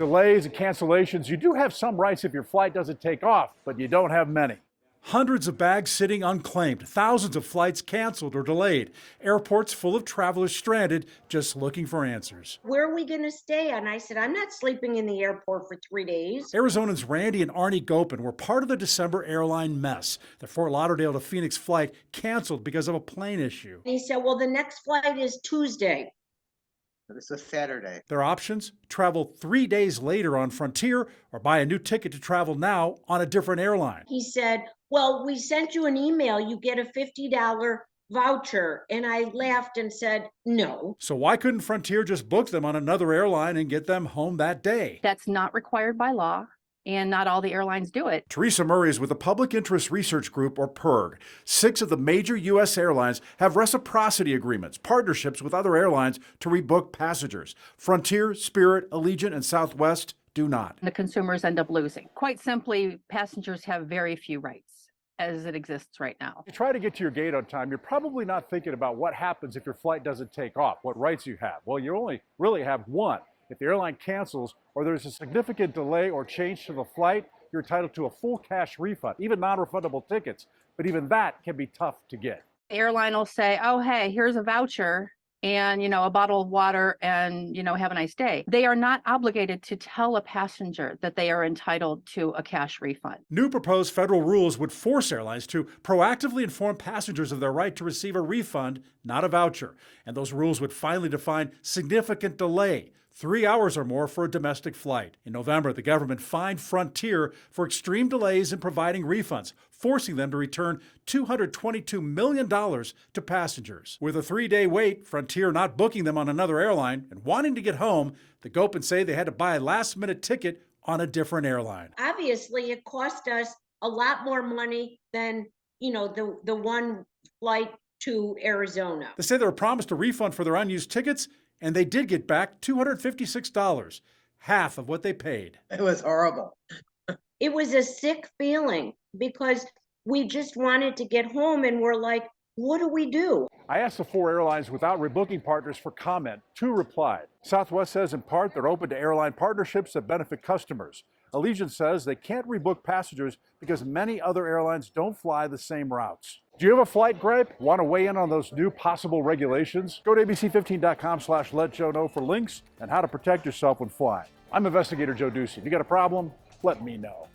Delays and cancellations. You do have some rights if your flight doesn't take off, but you don't have many. Hundreds of bags sitting unclaimed, thousands of flights canceled or delayed, airports full of travelers stranded just looking for answers. Where are we going to stay? And I said, I'm not sleeping in the airport for 3 days. Arizonans Randy and Arnie Gopin were part of the December airline mess. The Fort Lauderdale to Phoenix flight canceled because of a plane issue. And he said, well, the next flight is Tuesday. It's a Saturday. Their options? Travel 3 days later on Frontier or buy a new ticket to travel now on a different airline. He said, well, we sent you an email. You get a $50 voucher. And I laughed and said, no. So why couldn't Frontier just book them on another airline and get them home that day? That's not required by law, and not all the airlines do it. Teresa Murray is with the Public Interest Research Group, or PIRG. 6 of the major U.S. airlines have reciprocity agreements, partnerships with other airlines to rebook passengers. Frontier, Spirit, Allegiant, and Southwest do not. The consumers end up losing. Quite simply, passengers have very few rights as it exists right now. You try to get to your gate on time, you're probably not thinking about what happens if your flight doesn't take off, what rights you have. Well, you only really have one. If the airline cancels or there's a significant delay or change to the flight, you're entitled to a full cash refund, even non-refundable tickets. But even that can be tough to get. The airline will say, oh, hey, here's a voucher and, a bottle of water and, have a nice day. They are not obligated to tell a passenger that they are entitled to a cash refund. New proposed federal rules would force airlines to proactively inform passengers of their right to receive a refund, not a voucher. And those rules would finally define significant delay, 3 hours or more for a domestic flight. In November, the government fined Frontier for extreme delays in providing refunds, forcing them to return $222 million to passengers. With a 3-day wait, Frontier not booking them on another airline, and wanting to get home, the Gopins say they had to buy a last-minute ticket on a different airline. Obviously, it cost us a lot more money than, the one flight to Arizona. They say they were promised a refund for their unused tickets, and they did get back $256, half of what they paid. It was horrible. It was a sick feeling because we just wanted to get home and we're like, what do we do? I asked the 4 airlines without rebooking partners for comment. 2 replied. Southwest says in part they're open to airline partnerships that benefit customers. Allegiant says they can't rebook passengers because many other airlines don't fly the same routes. Do you have a flight gripe? Want to weigh in on those new possible regulations? Go to ABC15.com/letjoeknow for links and how to protect yourself when flying. I'm investigator Joe Ducey. If you got a problem, let me know.